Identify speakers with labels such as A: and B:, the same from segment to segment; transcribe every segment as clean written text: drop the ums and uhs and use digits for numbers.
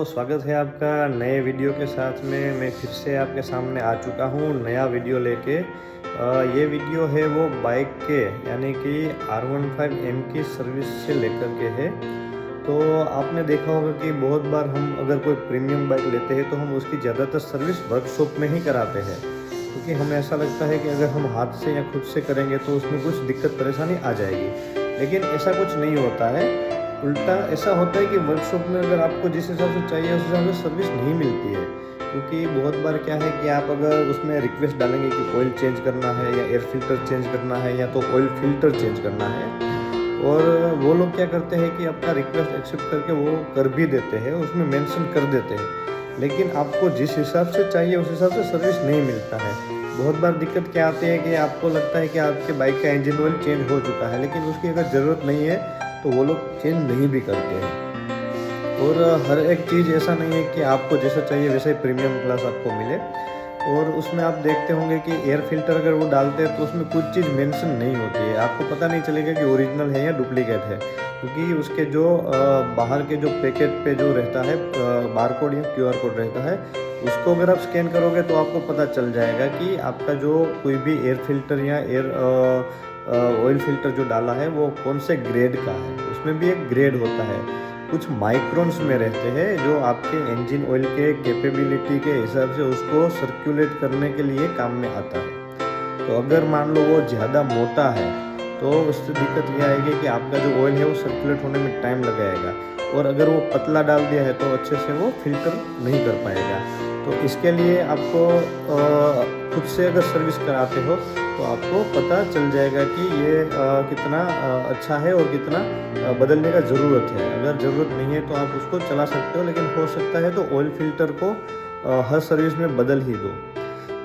A: स्वागत है आपका नए वीडियो के साथ में। मैं फिर से आपके सामने आ चुका हूँ नया वीडियो लेके। ये वीडियो है वो बाइक के यानी कि R15M की सर्विस से लेकर के है। तो आपने देखा होगा कि बहुत बार हम अगर कोई प्रीमियम बाइक लेते हैं तो हम उसकी ज़्यादातर सर्विस वर्कशॉप में ही कराते हैं, क्योंकि हमें ऐसा लगता है कि अगर हम हाथ से या खुद से करेंगे तो उसमें कुछ दिक्कत परेशानी आ जाएगी। लेकिन ऐसा कुछ नहीं होता है, उल्टा ऐसा होता है कि वर्कशॉप में अगर आपको जिस हिसाब से चाहिए उस हिसाब से सर्विस नहीं मिलती है। क्योंकि बहुत बार क्या है कि आप अगर उसमें रिक्वेस्ट डालेंगे कि ऑयल चेंज करना है या एयर फिल्टर चेंज करना है या तो ऑयल फिल्टर चेंज करना है, और वो लोग क्या करते हैं कि अपना रिक्वेस्ट एक्सेप्ट करके वो कर भी देते हैं, उसमें मेंशन कर देते हैं, लेकिन आपको जिस हिसाब से चाहिए उस हिसाब से सर्विस नहीं मिलता है। बहुत बार दिक्कत क्या आती है कि आपको लगता है कि आपके बाइक का इंजन ऑयल चेंज हो चुका है, लेकिन उसकी अगर ज़रूरत नहीं है तो वो लोग चेंज नहीं भी करते हैं। और हर एक चीज़ ऐसा नहीं है कि आपको जैसा चाहिए वैसा ही प्रीमियम क्लास आपको मिले। और उसमें आप देखते होंगे कि एयर फिल्टर अगर वो डालते हैं तो उसमें कुछ चीज़ मेंशन नहीं होती है, आपको पता नहीं चलेगा कि ओरिजिनल है या डुप्लीकेट है, क्योंकि उसके जो बाहर के जो पैकेट पे जो रहता है बारकोड या QR कोड रहता है, उसको अगर आप स्कैन करोगे तो आपको पता चल जाएगा कि आपका जो कोई भी एयर फिल्टर या ऑयल फिल्टर जो डाला है वो कौन से ग्रेड का है। उसमें भी एक ग्रेड होता है, कुछ माइक्रोन्स में रहते हैं जो आपके इंजन ऑयल के कैपेबिलिटी के हिसाब से उसको सर्कुलेट करने के लिए काम में आता है। तो अगर मान लो वो ज़्यादा मोटा है तो उससे दिक्कत ये आएगी कि आपका जो ऑयल है वो सर्कुलेट होने में टाइम लगाएगा, और अगर वो पतला डाल दिया है तो अच्छे से वो फिल्टर नहीं कर पाएगा। तो इसके लिए आपको खुद से अगर सर्विस कराते हो तो आपको पता चल जाएगा कि ये कितना अच्छा है और कितना बदलने का ज़रूरत है। अगर ज़रूरत नहीं है तो आप उसको चला सकते हो, लेकिन हो सकता है तो ऑयल फिल्टर को हर सर्विस में बदल ही दो।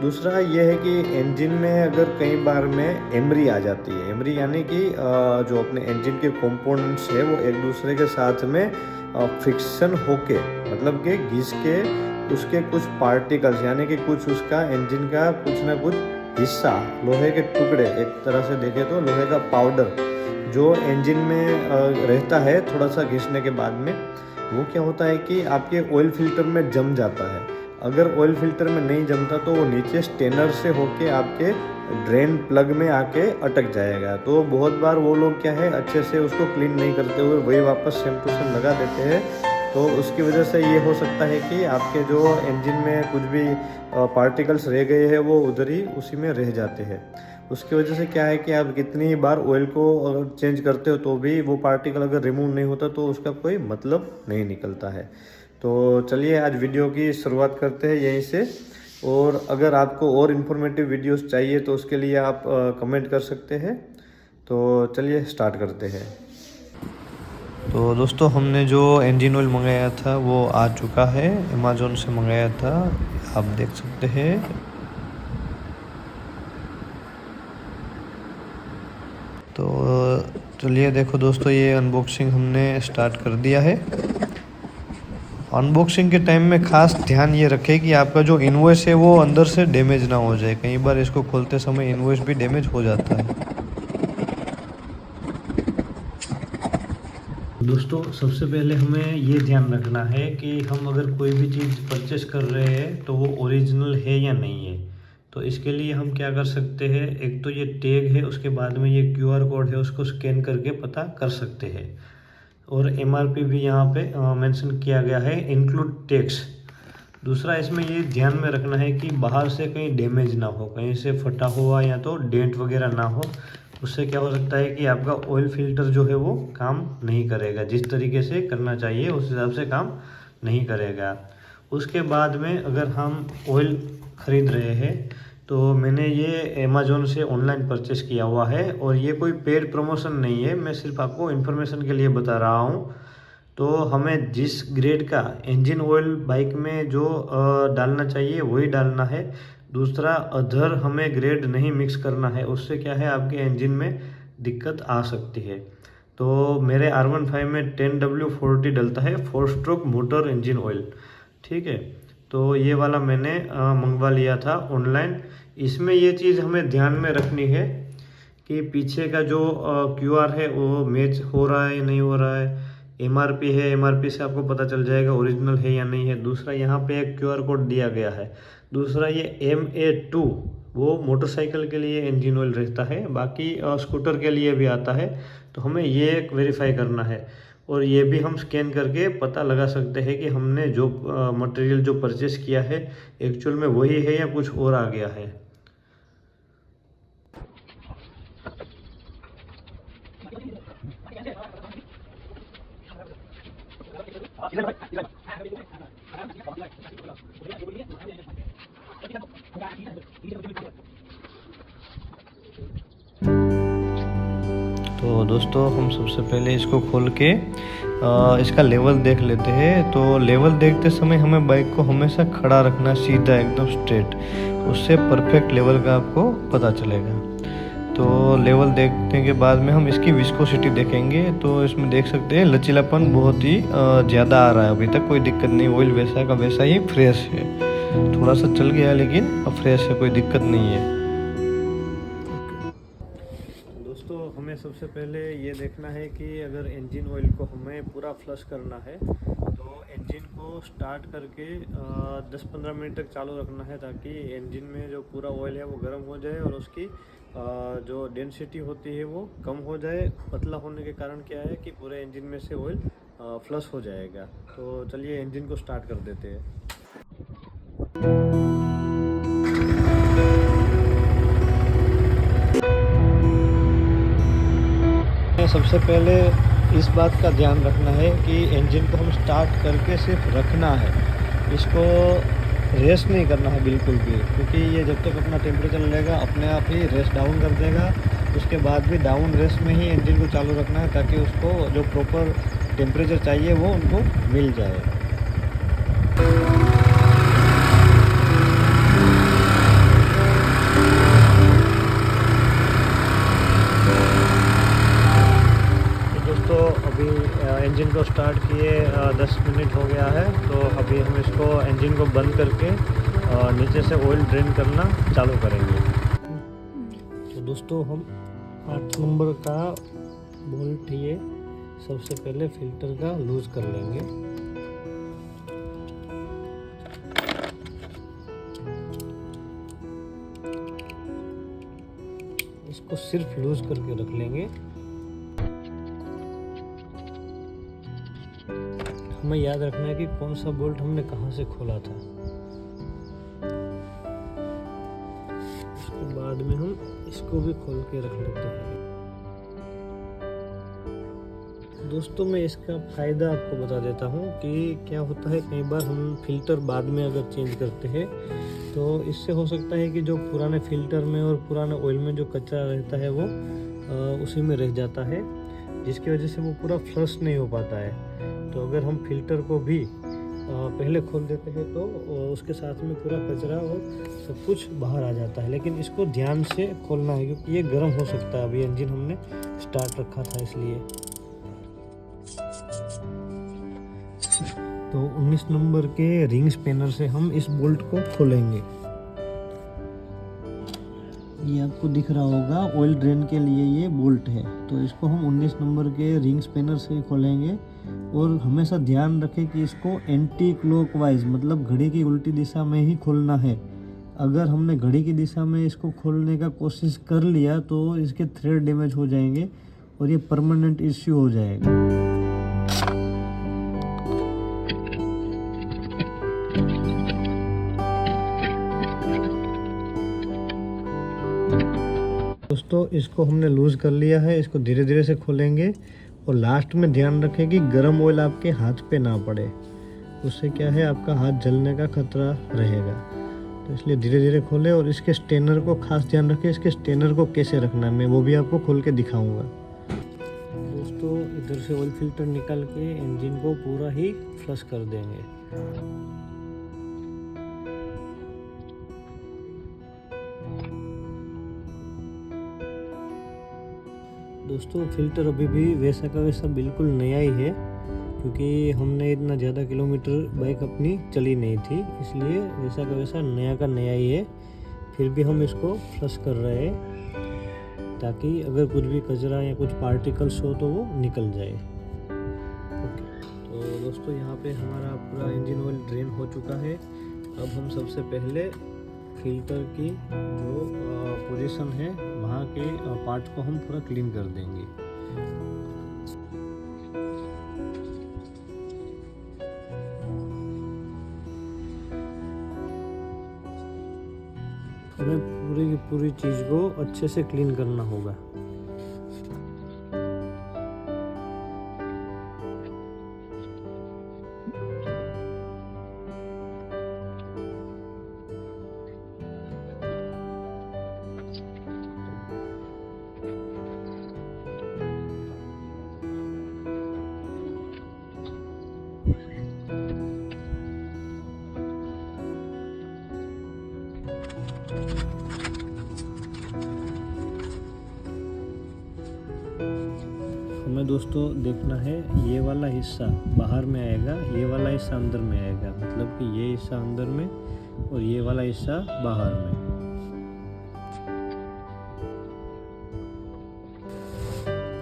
A: दूसरा ये है कि इंजन में अगर कई बार में एमरी आ जाती है। एमरी यानी कि जो अपने इंजन के कंपोनेंट्स है वो एक दूसरे के साथ में फ्रिक्शन होके, मतलब कि घिस के उसके कुछ पार्टिकल्स यानी कि कुछ उसका इंजन का कुछ ना कुछ हिस्सा, लोहे के टुकड़े, एक तरह से देखें तो लोहे का पाउडर जो इंजन में रहता है थोड़ा सा घिसने के बाद में, वो क्या होता है कि आपके ऑयल फिल्टर में जम जाता है। अगर ऑयल फिल्टर में नहीं जमता तो वो नीचे स्टेनर से होके आपके ड्रेन प्लग में आके अटक जाएगा। तो बहुत बार वो लोग क्या है अच्छे से उसको क्लीन नहीं करते हुए वही वापस सेम टू सेम लगा देते हैं। तो उसकी वजह से ये हो सकता है कि आपके जो इंजन में कुछ भी पार्टिकल्स रह गए हैं वो उधर ही उसी में रह जाते हैं। उसकी वजह से क्या है कि आप कितनी बार ऑयल को चेंज करते हो तो भी वो पार्टिकल अगर रिमूव नहीं होता तो उसका कोई मतलब नहीं निकलता है। तो चलिए आज वीडियो की शुरुआत करते हैं यहीं से। और अगर आपको और इन्फॉर्मेटिव वीडियोस चाहिए तो उसके लिए आप कमेंट कर सकते हैं। तो चलिए स्टार्ट करते हैं। तो दोस्तों हमने जो इंजन ऑयल मंगाया था वो आ चुका है, अमेज़ॉन से मंगाया था, आप देख सकते हैं। तो चलिए देखो दोस्तों, ये अनबॉक्सिंग हमने स्टार्ट कर दिया है। अनबॉक्सिंग के टाइम में खास ध्यान ये रखें कि आपका जो इनवॉइस है वो अंदर से डैमेज ना हो जाए। कई बार इसको खोलते समय इनवॉइस भी डैमेज हो जाता है। दोस्तों सबसे पहले हमें ये ध्यान रखना है कि हम अगर कोई भी चीज़ परचेस कर रहे हैं तो वो ओरिजिनल है या नहीं है। तो इसके लिए हम क्या कर सकते हैं, एक तो ये टैग है, उसके बाद में ये QR कोड है, उसको स्कैन करके पता कर सकते हैं। और MRP भी यहाँ पे मेंशन किया गया है, इंक्लूड टैक्स। दूसरा इसमें ये ध्यान में रखना है कि बाहर से कहीं डैमेज ना हो, कहीं से फटा हुआ या तो डेंट वगैरह ना हो। उससे क्या हो सकता है कि आपका ऑयल फिल्टर जो है वो काम नहीं करेगा, जिस तरीके से करना चाहिए उस हिसाब से काम नहीं करेगा। उसके बाद में अगर हम ऑयल ख़रीद रहे हैं तो मैंने ये अमेज़ॉन से ऑनलाइन परचेस किया हुआ है, और ये कोई पेड प्रमोशन नहीं है, मैं सिर्फ आपको इन्फॉर्मेशन के लिए बता रहा हूँ। तो हमें जिस ग्रेड का इंजन ऑयल बाइक में जो डालना चाहिए वही डालना है। दूसरा अदर हमें ग्रेड नहीं मिक्स करना है, उससे क्या है आपके इंजन में दिक्कत आ सकती है। तो मेरे R15 में 10W40 डलता है 4 स्ट्रोक मोटर इंजन ऑयल, ठीक है। तो ये वाला मैंने मंगवा लिया था ऑनलाइन। इसमें ये चीज़ हमें ध्यान में रखनी है कि पीछे का जो QR है वो मैच हो रहा है या नहीं हो रहा है, MRP है, MRP से आपको पता चल जाएगा ओरिजिनल है या नहीं है। दूसरा यहाँ पे एक QR कोड दिया गया है। दूसरा ये MA2 वो मोटरसाइकिल के लिए इंजन ऑयल रहता है, बाकी स्कूटर के लिए भी आता है। तो हमें ये एक वेरीफाई करना है और ये भी हम स्कैन करके पता लगा सकते हैं कि हमने जो मटेरियल जो परचेस किया है एक्चुअल में वही है या कुछ और आ गया है। तो दोस्तों हम सबसे पहले इसको खोल के इसका लेवल देख लेते हैं। तो लेवल देखते समय हमें बाइक को हमेशा खड़ा रखना, सीधा एकदम स्ट्रेट, उससे परफेक्ट लेवल का आपको पता चलेगा। तो लेवल देखने के बाद में हम इसकी विस्कोसिटी देखेंगे। तो इसमें देख सकते हैं लचीलापन बहुत ही ज़्यादा आ रहा है, अभी तक कोई दिक्कत नहीं। ऑयल वैसा का वैसा ही फ्रेश है, थोड़ा सा चल गया लेकिन अब फ्रेश है, कोई दिक्कत नहीं है। दोस्तों हमें सबसे पहले ये देखना है कि अगर इंजन ऑयल को हमें पूरा फ्लश करना है तो इंजन को स्टार्ट करके 10-15 मिनट तक चालू रखना है, ताकि इंजन में जो पूरा ऑयल है वो गर्म हो जाए और उसकी जो डेंसिटी होती है वो कम हो जाए। पतला होने के कारण क्या है कि पूरे इंजन में से ऑयल फ्लश हो जाएगा। तो चलिए इंजन को स्टार्ट कर देते हैं। सबसे पहले इस बात का ध्यान रखना है कि इंजन को हम स्टार्ट करके सिर्फ रखना है, इसको रेस नहीं करना है बिल्कुल भी, क्योंकि ये जब तक अपना टेम्परेचर लेगा अपने आप ही रेस डाउन कर देगा। उसके बाद भी डाउन रेस में ही इंजन को चालू रखना है, ताकि उसको जो प्रॉपर टेम्परेचर चाहिए वो उनको मिल जाए। अभी इंजन को स्टार्ट किए 10 मिनट हो गया है। तो अभी हम इसको इंजन को बंद करके नीचे से ऑयल ड्रेन करना चालू करेंगे। तो दोस्तों हम 8 नंबर का बोल्ट ये सबसे पहले फिल्टर का लूज कर लेंगे। इसको सिर्फ लूज करके रख लेंगे। हमें याद रखना है कि कौन सा बोल्ट हमने कहाँ से खोला था। उसके बाद में हम इसको भी खोल के रख लेते हैं। दोस्तों मैं इसका फ़ायदा आपको बता देता हूँ कि क्या होता है, कई बार हम फिल्टर बाद में अगर चेंज करते हैं तो इससे हो सकता है कि जो पुराने फिल्टर में और पुराने ऑयल में जो कचरा रहता है वो उसी में रह जाता है, जिसकी वजह से वो पूरा फ्लश नहीं हो पाता है। तो अगर हम फिल्टर को भी पहले खोल देते हैं तो उसके साथ में पूरा कचरा और सब कुछ बाहर आ जाता है। लेकिन इसको ध्यान से खोलना है, क्योंकि ये गर्म हो सकता है। अभी इंजन हमने स्टार्ट रखा था इसलिए। तो 19 नंबर के रिंग स्पैनर से हम इस बोल्ट को खोलेंगे। ये आपको दिख रहा होगा ऑयल ड्रेन के लिए ये बोल्ट है। तो इसको हम 19 नंबर के रिंग स्पैनर से खोलेंगे और हमेशा ध्यान रखें कि इसको एंटी क्लॉकवाइज मतलब घड़ी की उल्टी दिशा में ही खोलना है। अगर हमने घड़ी की दिशा में इसको खोलने का कोशिश कर लिया तो इसके थ्रेड डैमेज हो जाएंगे और ये परमानेंट इश्यू हो जाएगा। दोस्तों इसको हमने लूज़ कर लिया है। इसको धीरे धीरे से खोलेंगे और लास्ट में ध्यान रखें कि गर्म ऑयल आपके हाथ पे ना पड़े, उससे क्या है आपका हाथ जलने का खतरा रहेगा। तो इसलिए धीरे धीरे खोलें और इसके स्टेनर को खास ध्यान रखें। इसके स्टेनर को कैसे रखना है मैं वो भी आपको खोल के दिखाऊंगा। दोस्तों इधर से ऑयल फिल्टर निकाल के इंजन को पूरा ही फ्लश कर देंगे। दोस्तों फिल्टर अभी भी वैसा का वैसा बिल्कुल नया ही है, क्योंकि हमने इतना ज़्यादा किलोमीटर बाइक अपनी चली नहीं थी, इसलिए वैसा का वैसा नया का नया ही है। फिर भी हम इसको फ्लश कर रहे हैं ताकि अगर कुछ भी कचरा या कुछ पार्टिकल्स हो तो वो निकल जाए। तो दोस्तों यहाँ पे हमारा पूरा इंजन ऑयल ड्रेन हो चुका है। अब हम सबसे पहले फिल्टर की जो पोजीशन है वहाँ के पार्ट को हम पूरा क्लीन कर देंगे। हमें पूरी की पूरी चीज़ को अच्छे से क्लीन करना होगा। हमें दोस्तों देखना है ये वाला हिस्सा बाहर में आएगा, ये वाला हिस्सा अंदर में आएगा, मतलब कि ये हिस्सा अंदर में और ये वाला हिस्सा बाहर में।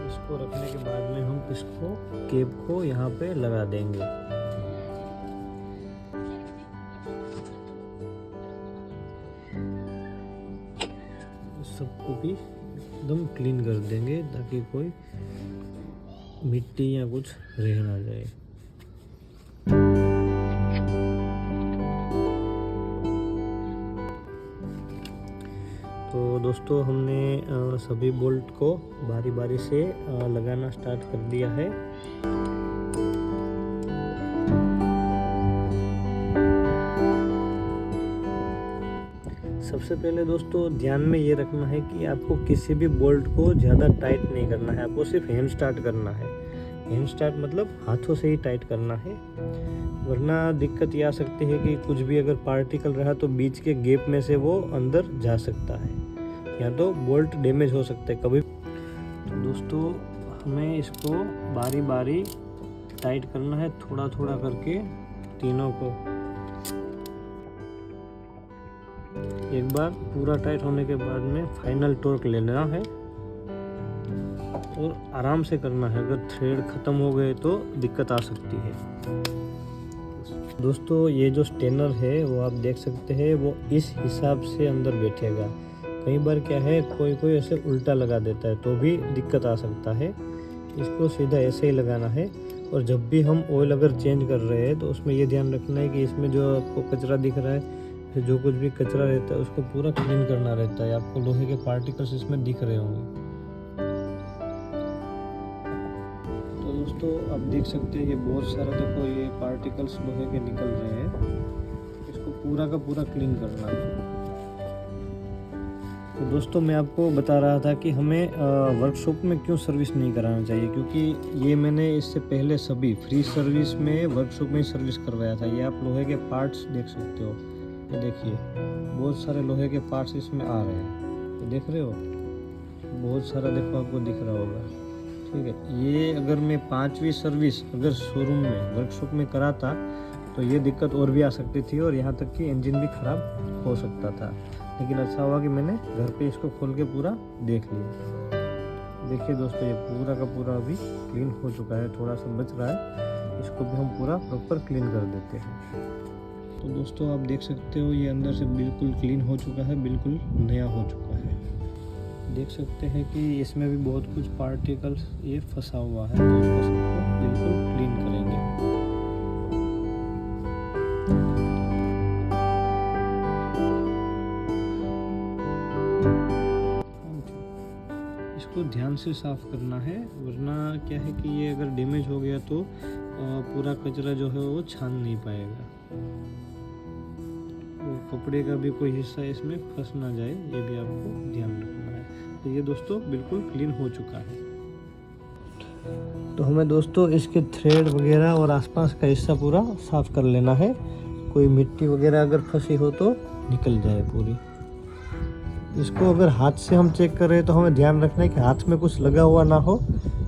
A: इसको रखने के बाद में हम इसको केप को यहाँ पे लगा देंगे। सबको भी एकदम क्लीन कर देंगे ताकि कोई मिट्टी या कुछ रह ना जाए। तो दोस्तों हमने सभी बोल्ट को बारी बारी से लगाना स्टार्ट कर दिया है। सबसे पहले दोस्तों ध्यान में ये रखना है कि आपको किसी भी बोल्ट को ज़्यादा टाइट नहीं करना है, आपको सिर्फ हैंड स्टार्ट करना है। हैंड स्टार्ट मतलब हाथों से ही टाइट करना है, वरना दिक्कत ये आ सकती है कि कुछ भी अगर पार्टिकल रहा तो बीच के गैप में से वो अंदर जा सकता है या तो बोल्ट डैमेज हो सकता है कभी। तो दोस्तों हमें इसको बारी बारी टाइट करना है, थोड़ा थोड़ा करके तीनों को। एक बार पूरा टाइट होने के बाद में फाइनल टॉर्क लेना है और आराम से करना है, अगर थ्रेड ख़त्म हो गए तो दिक्कत आ सकती है। दोस्तों ये जो स्टेनर है वो आप देख सकते हैं, वो इस हिसाब से अंदर बैठेगा। कई बार क्या है कोई कोई ऐसे उल्टा लगा देता है तो भी दिक्कत आ सकता है। इसको सीधा ऐसे ही लगाना है। और जब भी हम ऑयल अगर चेंज कर रहे हैं तो उसमें ये ध्यान रखना है कि इसमें जो आपको कचरा दिख रहा है, जो कुछ भी कचरा रहता है उसको पूरा क्लीन करना रहता है। आपको लोहे के पार्टिकल्स इसमें दिख रहे होंगे। तो दोस्तों आप देख सकते हैं ये बहुत सारा देखो ये पार्टिकल्स लोहे के निकल रहे हैं, इसको पूरा का पूरा क्लीन करना है। तो दोस्तों मैं आपको बता रहा था कि हमें वर्कशॉप में क्यों सर्विस नहीं कराना चाहिए, क्योंकि ये मैंने इससे पहले सभी फ्री सर्विस में वर्कशॉप में ही सर्विस करवाया था। ये आप लोहे के पार्ट्स देख सकते हो, ये देखिए बहुत सारे लोहे के पार्ट्स इसमें आ रहे हैं, ये देख रहे हो बहुत सारा, देखो आपको दिख रहा होगा। ठीक है, ये अगर मैं 5वीं सर्विस अगर शोरूम में वर्कशॉप में कराता तो ये दिक्कत और भी आ सकती थी और यहाँ तक कि इंजन भी ख़राब हो सकता था। लेकिन अच्छा हुआ कि मैंने घर पे इसको खोल के पूरा देख लिया। देखिए दोस्तों ये पूरा का पूरा अभी क्लीन हो चुका है, थोड़ा सा बच रहा है, इसको भी हम पूरा प्रॉपर क्लीन कर देते हैं। तो दोस्तों आप देख सकते हो ये अंदर से बिल्कुल क्लीन हो चुका है, बिल्कुल नया हो चुका है। देख सकते हैं कि इसमें भी बहुत कुछ पार्टिकल्स ये फंसा हुआ है, तो इसको सबको बिल्कुल क्लीन करेंगे। इसको ध्यान से साफ करना है, वरना क्या है कि ये अगर डैमेज हो गया तो पूरा कचरा जो है वो छान नहीं पाएगा। कपड़े का भी कोई हिस्सा इसमें फंस ना जाए, ये भी आपको ध्यान रखना है। तो ये दोस्तों बिल्कुल क्लीन हो चुका है। तो हमें दोस्तों इसके थ्रेड वगैरह और आसपास का हिस्सा पूरा साफ कर लेना है। कोई मिट्टी वगैरह अगर फंसी हो तो निकल जाए पूरी। इसको अगर हाथ से हम चेक कर रहे हैं तो हमें ध्यान रखना है कि हाथ में कुछ लगा हुआ ना हो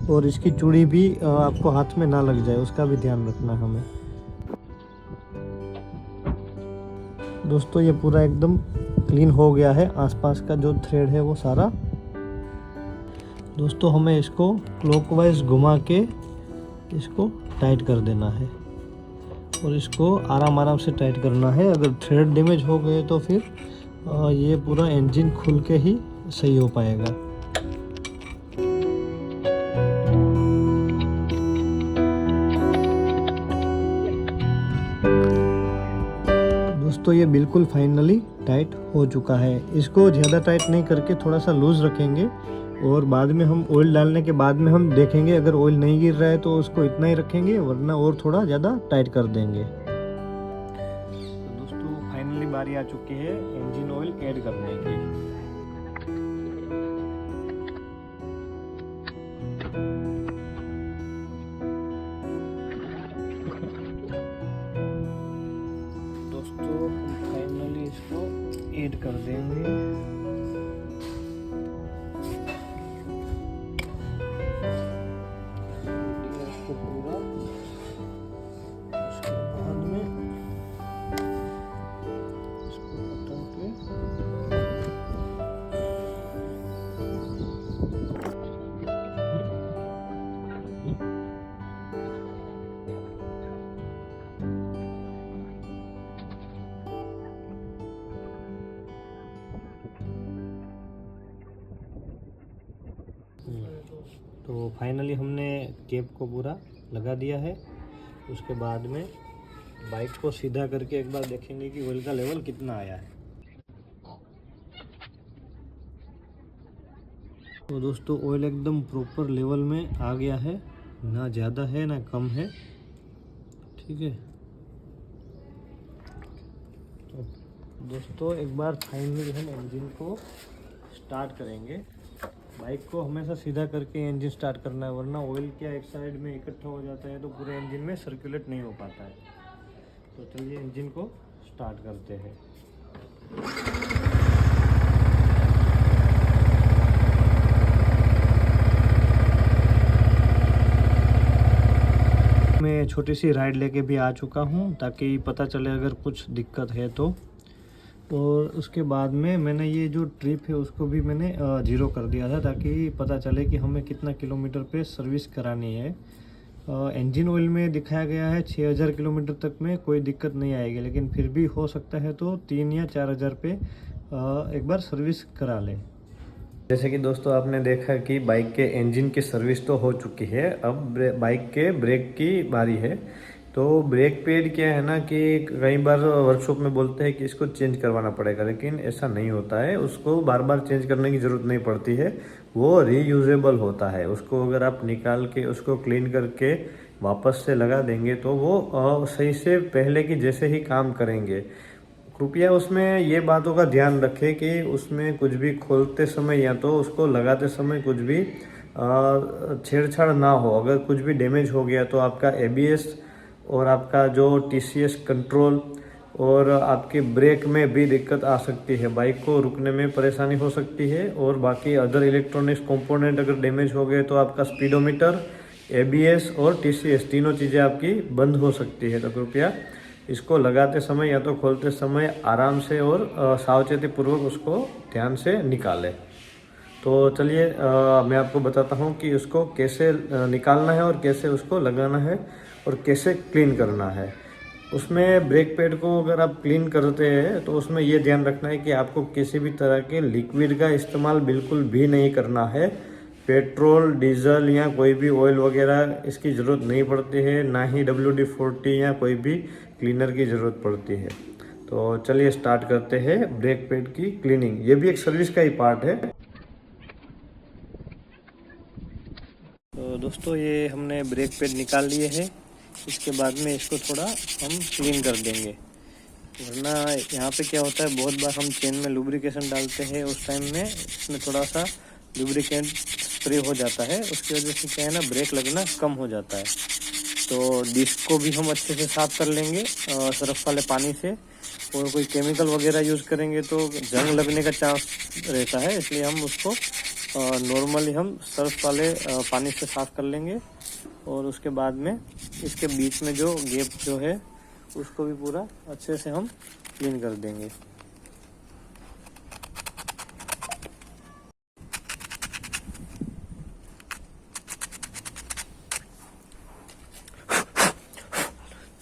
A: और इसकी चूड़ी भी आपको हाथ में ना लग जाए, उसका भी ध्यान रखना है हमें। दोस्तों ये पूरा एकदम क्लीन हो गया है, आसपास का जो थ्रेड है वो सारा। दोस्तों हमें इसको क्लॉकवाइज घुमा के इसको टाइट कर देना है। और इसको आराम आराम से टाइट करना है। अगर थ्रेड डैमेज हो गए तो फिर ये पूरा इंजन खुल के ही सही हो पाएगा। दोस्तों ये बिल्कुल फाइनली टाइट हो चुका है। इसको ज़्यादा टाइट नहीं करके थोड़ा सा लूज़ रखेंगे और बाद में हम ऑयल डालने के बाद में हम देखेंगे, अगर ऑयल नहीं गिर रहा है तो उसको इतना ही रखेंगे, वरना और थोड़ा ज़्यादा टाइट कर देंगे। तो दोस्तों फाइनली बारी आ चुकी है इंजन ऑयल ऐड करने की। फाइनली इसको ऐड कर देंगे। इसको पूरा, उसके बाद में इसको बटन पे तो फाइनली हमने केप को पूरा लगा दिया है। उसके बाद में बाइक को सीधा करके एक बार देखेंगे कि ऑयल का लेवल कितना आया है। तो दोस्तों ऑयल एकदम प्रॉपर लेवल में आ गया है, ना ज़्यादा है ना कम है। ठीक है, तो दोस्तों एक बार फाइनली हम इंजन को स्टार्ट करेंगे। बाइक को हमेशा सीधा करके इंजन स्टार्ट करना है, वरना ऑयल क्या एक साइड में इकट्ठा हो जाता है तो पूरे इंजन में सर्कुलेट नहीं हो पाता है। तो चलिए इंजन को स्टार्ट करते हैं। मैं छोटी सी राइड लेके भी आ चुका हूँ ताकि पता चले अगर कुछ दिक्कत है तो। और उसके बाद में मैंने ये जो ट्रिप है उसको भी मैंने 0 कर दिया था ताकि पता चले कि हमें कितना किलोमीटर पे सर्विस करानी है। इंजन ऑयल में दिखाया गया है 6000 किलोमीटर तक में कोई दिक्कत नहीं आएगी, लेकिन फिर भी हो सकता है तो 3 या 4000 पे एक बार सर्विस करा लें। जैसे कि दोस्तों आपने देखा कि बाइक के इंजन की सर्विस तो हो चुकी है, अब बाइक के ब्रेक की बारी है। तो ब्रेक पैड क्या है ना कि कई बार वर्कशॉप में बोलते हैं कि इसको चेंज करवाना पड़ेगा, लेकिन ऐसा नहीं होता है। उसको बार बार चेंज करने की ज़रूरत नहीं पड़ती है, वो रीयूजेबल होता है। उसको अगर आप निकाल के उसको क्लीन करके वापस से लगा देंगे तो वो सही से पहले की जैसे ही काम करेंगे। कृपया उसमें ये बातों का ध्यान रखें कि उसमें कुछ भी खोलते समय या तो उसको लगाते समय कुछ भी छेड़छाड़ ना हो। अगर कुछ भी डैमेज हो गया तो आपका ABS और आपका जो TCS कंट्रोल और आपकी ब्रेक में भी दिक्कत आ सकती है, बाइक को रुकने में परेशानी हो सकती है। और बाकी अदर इलेक्ट्रॉनिक्स कंपोनेंट अगर डैमेज हो गए तो आपका स्पीडोमीटर, ABS और TCS तीनों चीज़ें आपकी बंद हो सकती है। तो कृपया इसको लगाते समय या तो खोलते समय आराम से और सावचेती पूर्वक उसको ध्यान से निकालें। तो चलिए मैं आपको बताता हूँ कि उसको कैसे निकालना है और कैसे उसको लगाना है और कैसे क्लीन करना है। उसमें ब्रेक पैड को अगर आप क्लीन करते हैं तो उसमें ये ध्यान रखना है कि आपको किसी भी तरह के लिक्विड का इस्तेमाल बिल्कुल भी नहीं करना है। पेट्रोल, डीजल या कोई भी ऑयल वगैरह इसकी ज़रूरत नहीं पड़ती है, ना ही WD-40 या कोई भी क्लीनर की ज़रूरत पड़ती है। तो चलिए स्टार्ट करते हैं ब्रेक पैड की क्लीनिंग। ये भी एक सर्विस का ही पार्ट है। तो दोस्तों ये हमने ब्रेक पैड निकाल लिए हैं। इसके बाद में इसको थोड़ा हम क्लीन कर देंगे, वरना यहाँ पे क्या होता है, बहुत बार हम चेन में लुब्रिकेशन डालते हैं, उस टाइम में इसमें थोड़ा सा लुब्रिकेंट स्प्रे हो जाता है, उसकी वजह से क्या है ना ब्रेक लगना कम हो जाता है। तो डिस्क को भी हम अच्छे से साफ़ कर लेंगे सरफ वाले पानी से, और कोई केमिकल वगैरह यूज़ करेंगे तो जंग लगने का चांस रहता है, इसलिए हम उसको नॉर्मली हम सर्फ वाले पानी से साफ़ कर लेंगे। और उसके बाद में इसके बीच में जो गैप जो है उसको भी पूरा अच्छे से हम क्लीन कर देंगे।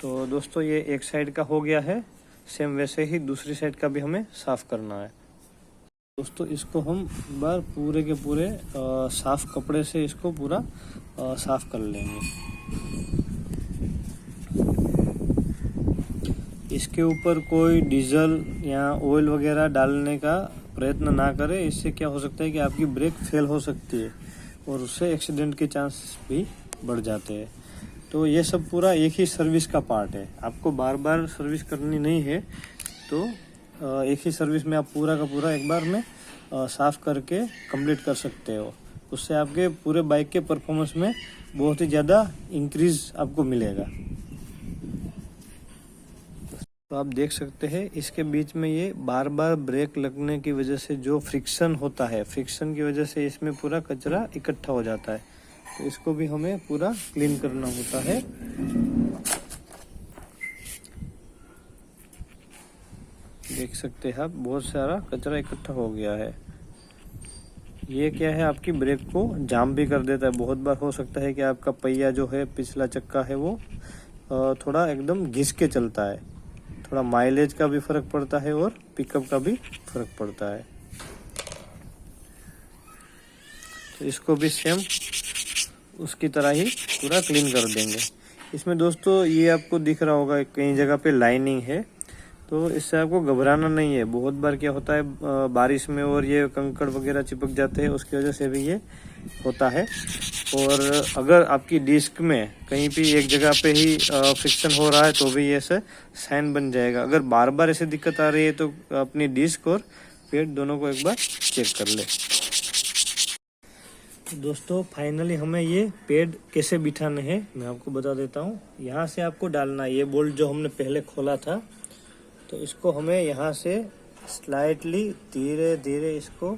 A: तो दोस्तों ये एक साइड का हो गया है, सेम वैसे ही दूसरी साइड का भी हमें साफ़ करना है। दोस्तों इसको हम एक बार पूरे के पूरे साफ़ कपड़े से इसको पूरा साफ़ कर लेंगे। इसके ऊपर कोई डीजल या ऑयल वगैरह डालने का प्रयत्न ना करें, इससे क्या हो सकता है कि आपकी ब्रेक फेल हो सकती है और उससे एक्सीडेंट के चांस भी बढ़ जाते हैं। तो ये सब पूरा एक ही सर्विस का पार्ट है, आपको बार बार सर्विस करनी नहीं है। तो एक ही सर्विस में आप पूरा का पूरा एक बार में साफ़ करके कंप्लीट कर सकते हो। उससे आपके पूरे बाइक के परफॉर्मेंस में बहुत ही ज़्यादा इंक्रीज आपको मिलेगा। तो आप देख सकते हैं इसके बीच में ये बार बार ब्रेक लगने की वजह से जो फ्रिक्शन होता है, फ्रिक्शन की वजह से इसमें पूरा कचरा इकट्ठा हो जाता है। तो इसको भी हमें पूरा क्लीन करना होता है। देख सकते हैं आप बहुत सारा कचरा इकट्ठा हो गया है। ये क्या है, आपकी ब्रेक को जाम भी कर देता है। बहुत बार हो सकता है कि आपका पहिया जो है, पिछला चक्का है, वो थोड़ा एकदम घिस के चलता है। थोड़ा माइलेज का भी फर्क पड़ता है और पिकअप का भी फर्क पड़ता है। तो इसको भी सेम उसकी तरह ही पूरा क्लीन कर देंगे। इसमें दोस्तों ये आपको दिख रहा होगा कई जगह पे लाइनिंग है, तो इससे आपको घबराना नहीं है। बहुत बार क्या होता है बारिश में और ये कंकड़ वगैरह चिपक जाते हैं, उसकी वजह से भी ये होता है। और अगर आपकी डिस्क में कहीं भी एक जगह पे ही फ्रिक्शन हो रहा है तो भी ये ऐसे साइन बन जाएगा। अगर बार बार ऐसे दिक्कत आ रही है तो अपनी डिस्क और पेड दोनों को एक बार चेक कर ले। तो दोस्तों फाइनली हमें ये पेड कैसे बिठाने हैं मैं आपको बता देता हूँ। यहाँ से आपको डालना है, ये बोल्ट जो हमने पहले खोला था, तो इसको हमें यहाँ से स्लाइटली धीरे धीरे इसको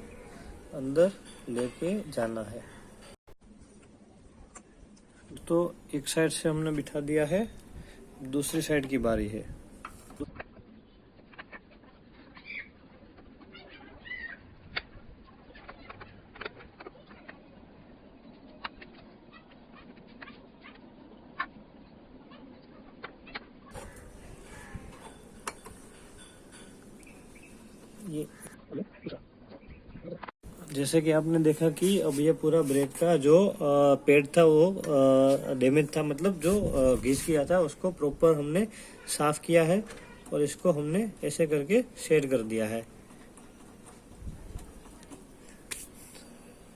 A: अंदर लेके जाना है। तो एक साइड से हमने बिठा दिया है, दूसरी साइड की बारी है। ये जैसे कि आपने देखा कि अब ये पूरा ब्रेक का जो पैड था वो डैमेज था, मतलब जो घिस गया था, उसको प्रॉपर हमने साफ किया है और इसको हमने ऐसे करके सेट कर दिया है।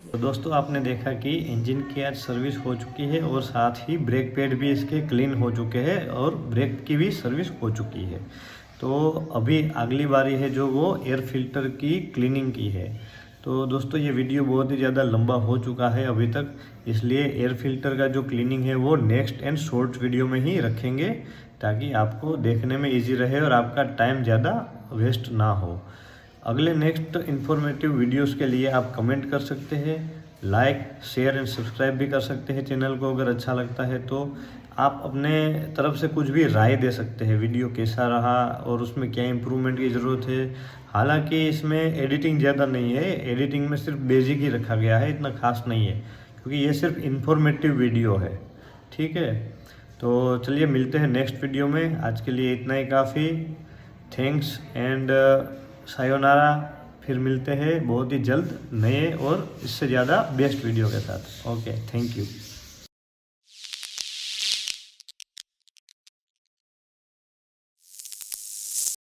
A: तो दोस्तों आपने देखा कि इंजन की आज सर्विस हो चुकी है और साथ ही ब्रेक पैड भी इसके क्लीन हो चुके हैं और ब्रेक की भी सर्विस हो चुकी है। तो अभी अगली बारी है जो वो एयर फिल्टर की क्लीनिंग की है। तो दोस्तों ये वीडियो बहुत ही ज़्यादा लंबा हो चुका है अभी तक, इसलिए एयर फिल्टर का जो क्लीनिंग है वो नेक्स्ट एंड शॉर्ट वीडियो में ही रखेंगे, ताकि आपको देखने में इजी रहे और आपका टाइम ज़्यादा वेस्ट ना हो। अगले नेक्स्ट इन्फॉर्मेटिव वीडियोस के लिए आप कमेंट कर सकते हैं, लाइक शेयर एंड सब्सक्राइब भी कर सकते हैं चैनल को। अगर अच्छा लगता है तो आप अपने तरफ से कुछ भी राय दे सकते हैं, वीडियो कैसा रहा और उसमें क्या इम्प्रूवमेंट की ज़रूरत है। हालांकि इसमें एडिटिंग ज़्यादा नहीं है, एडिटिंग में सिर्फ बेसिक ही रखा गया है, इतना खास नहीं है, क्योंकि ये सिर्फ इन्फॉर्मेटिव वीडियो है। ठीक है, तो चलिए मिलते हैं नेक्स्ट वीडियो में। आज के लिए इतना ही काफ़ी। Thanks and sayonara. फिर मिलते हैं बहुत ही जल्द नए और इससे ज़्यादा बेस्ट वीडियो के साथ। Okay, thank you.